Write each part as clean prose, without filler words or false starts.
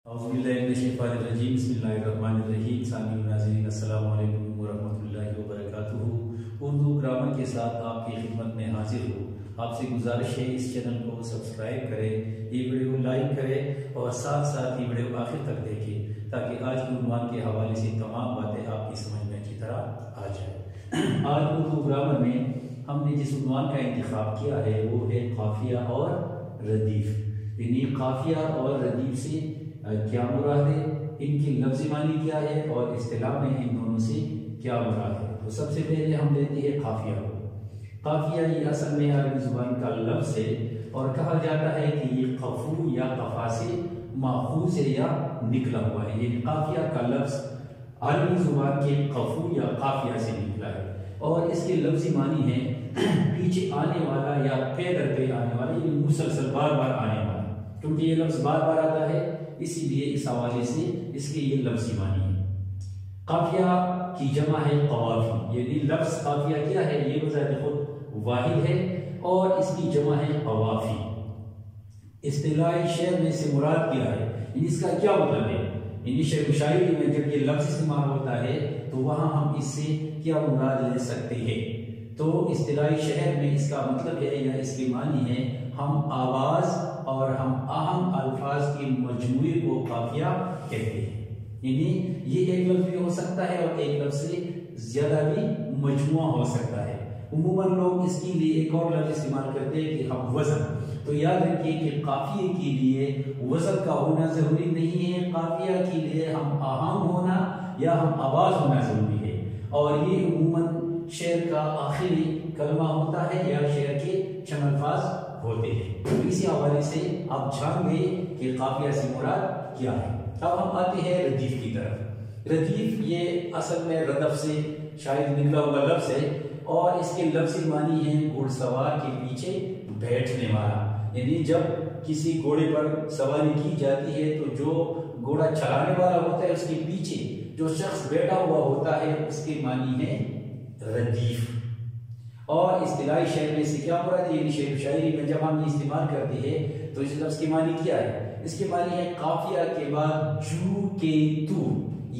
اعوذ باللہ من الشیطان الرجیم بسم اللہ الرحمن الرحیم سامعین و ناظرین السلام علیکم ورحمۃ اللہ وبرکاتہ۔ اردو گرامر کے ساتھ آپ کی خدمت میں حاضر ہوں۔ آپ سے گزارش ہے اس چینل کو سبسکرائب کریں، یہ ویڈیو لائک کریں اور ساتھ ساتھ یہ ویڈیو آخر تک دیکھیں تاکہ آج کے عنوان کے حوالے سے تمام باتیں آپ کی سمجھ میں اچھی طرح آ جائیں۔ آج اردو گرامر میں ہم نے جس عنوان کا انتخاب کیا ہے وہ ہے قافیہ اور ردیف، یعنی قافیہ اور ردیف سے کیا مراد ہے، ان کی لفظی معنی کیا ہے اور اصطلاح میں ان دونوں سے کیا مراد ہے۔ تو سب سے پہلے ہم لیتے ہیں قافیہ کو۔ قافیہ یہ اصل میں عربی زبان کا لفظ ہے اور کہا جاتا ہے کہ یہ قفو یا قفا سے ماخوذ ہے یا نکلا ہوا ہے، یعنی قافیہ کا لفظ عربی زبان کے قفو یا قافیہ سے نکلا ہے اور اس کے لفظی معنی ہے پیچھے آنے والا یا پے در پے آنے والا، یعنی مسلسل بار بار آنے والا۔ کیونکہ یہ لفظ بار بار آتا ہے اسی لیے اس حوالے سے اس کے یہ لفظی معنی ہے۔ قافیہ کی جمع ہے قوافی، یعنی لفظ قافیہ کیا ہے، یہ بذات خود واحد ہے اور اس کی جمع ہے قوافی۔ اصطلاحی شعر میں سے مراد کیا ہے، یعنی اس کا کیا مطلب ہے، یعنی شعر و شاعری میں جب یہ لفظ استعمال ہوتا ہے تو وہاں ہم اس سے کیا مراد لے سکتے ہیں۔ تو اصطلاحی شعر میں اس کا مطلب ہے یا اس کے معنی ہے ہم آواز اور ہم اہم الفاظ کی مجموعے کو قافیہ کہتے ہیں، یعنی یہ ایک لفظ بھی ہو سکتا ہے اور ایک لفظ سے زیادہ بھی مجموعہ ہو سکتا ہے۔ عموماً لوگ اس کے لیے ایک اور لفظ استعمال کرتے ہیں کہ ہم وزن، تو یاد رکھیے کہ قافیے کے لیے وزن کا ہونا ضروری نہیں ہے، قافیہ کے لیے ہم اہم ہونا یا ہم آواز ہونا ضروری ہے، اور یہ عموماً شعر کا آخری کلمہ ہوتا ہے یا شعر کے چند الفاظ ہوتے ہیں۔ تو اسی حوالے سے آپ جان گئے کہ قافیہ سے مراد کیا ہے۔ اب ہم آتے ہیں ردیف کی طرف۔ ردیف یہ اصل میں ردف سے شاید نکلا ہوا لفظ ہے اور اس کے لفظی معنی ہے گھوڑ سوار کے پیچھے بیٹھنے والا، یعنی جب کسی گھوڑے پر سواری کی جاتی ہے تو جو گھوڑا چلانے والا ہوتا ہے اس کے پیچھے جو شخص بیٹھا ہوا ہوتا ہے اس کے معنی ہے ردیف۔ اور اصطلاحی شعر میں سے کیا مراد ہے، یعنی شعر و شاعری میں جب ہم یہ استعمال کرتے ہیں تو اس لفظ کی معنی کیا ہے، اس کے معنی ہے قافیہ کے بعد جو کے تو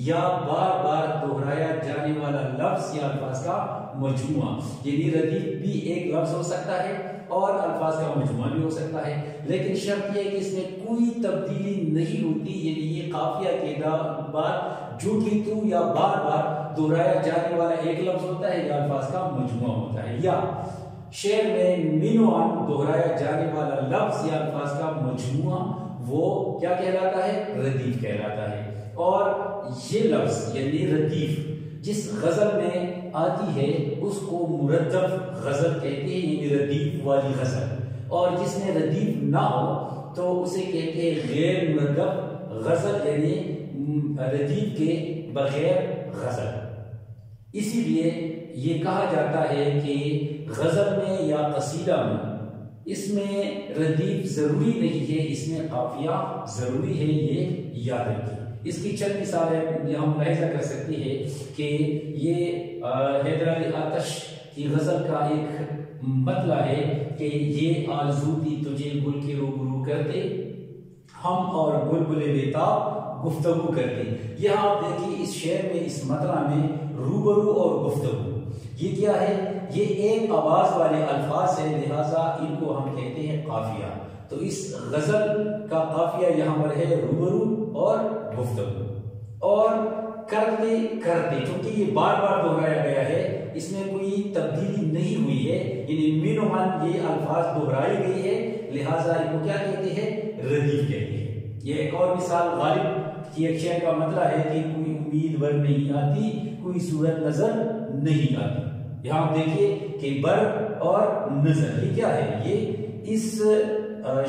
یا بار بار دہرایا جانے والا لفظ یا الفاظ کا مجموعہ، یعنی ردیف بھی ایک لفظ ہو سکتا ہے اور الفاظ کا مجموعہ بھی ہو سکتا ہے، لیکن شرط یہ ہے کہ اس میں کوئی تبدیلی نہیں ہوتی، یعنی یہ قافیہ کے بعد جو کہ تو یا بار بار دہرایا جانے والا ایک لفظ ہوتا ہے یا الفاظ کا مجموعہ ہوتا ہے، یا شعر میں مینو عن دہرایا جانے والا لفظ یا الفاظ کا مجموعہ وہ کیا کہلاتا ہے، ردیف کہلاتا ہے۔ اور یہ لفظ یعنی ردیف جس غزل میں آتی ہے اس کو مردف غزل کہتے ہیں، یعنی ردیف والی غزل، اور جس میں ردیف نہ ہو تو اسے کہتے ہیں غیر مردف غزل، یعنی ردیف کے بغیر غزل۔ اسی لیے یہ کہا جاتا ہے کہ غزل میں یا قصیدہ میں اس میں ردیف ضروری نہیں ہے، اس میں قافیہ ضروری ہے، یہ یاد رکھیے۔ اس کی چند مثالیں ہم ملاحظہ کر سکتے ہیں کہ یہ حیدر علی آتش کی غزل کا ایک مطلع ہے کہ یہ آرزو تھی تجھے گل کے روبرو کرتے، ہم اور بلبل بیتاب گفتگو کرتے۔ یہاں آپ دیکھیے اس شعر میں اس مطلع میں روبرو اور گفتگو یہ کیا ہے، یہ ایک آواز والے الفاظ ہیں، لہٰذا ان کو ہم کہتے ہیں قافیہ۔ تو اس غزل کا قافیہ یہاں پر ہے روبرو اور گفتگو۔ اور کرتے کرتے، چونکہ یہ بار بار دہرایا گیا ہے، اس میں کوئی تبدیلی نہیں ہوئی ہے، یعنی مین و من یہ الفاظ دہرائی گئی ہے، لہٰذا ان کو کیا کہتے ہیں، ردیف کہتے ہیں۔ یہ ایک اور مثال غالب کی ایک شعر کا مطلب ہے کہ کوئی امید بر نہیں آتی، کوئی صورت نظر نہیں آتی۔ یہاں آپ دیکھیے کہ بر اور نظر یہ کیا ہے، یہ اس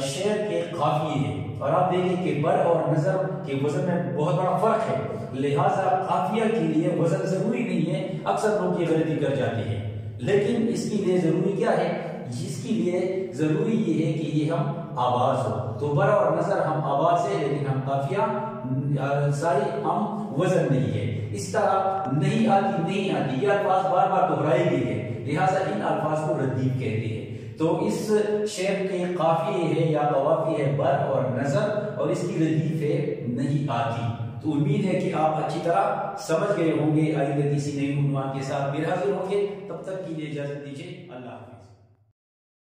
شعر کے قافیے ہیں، اور آپ دیکھیں کہ بر اور نظر کے وزن میں بہت بڑا فرق ہے، لہٰذا قافیہ کے لیے وزن ضروری نہیں ہے، اکثر لوگ یہ غلطی کر جاتے ہیں، لیکن اس کے لیے ضروری کیا ہے، اس کے لیے ضروری یہ ہے کہ یہ ہم آواز ہو، تو بر اور نظر ہم آواز ہے لیکن ہم قافیہ ساری ہم وزن نہیں ہے۔ اس طرح نہیں آتی یہ الفاظ بار بار دہرائی گئی ہے، لہٰذا ان الفاظ کو ردیف کہتے ہیں۔ تو اس شعر کے قافیے ہے یا قوافی ہے بر اور نظر، اور اور اس کی ردیفیں نہیں آتی۔ تو امید ہے کہ آپ اچھی طرح سمجھ گئے ہوں گے۔ آئندہ کسی نئے عنوان کے ساتھ پھر حاضر ہوں گے، تب تک کے لیے اجازت دیجیے، اللہ حافظ۔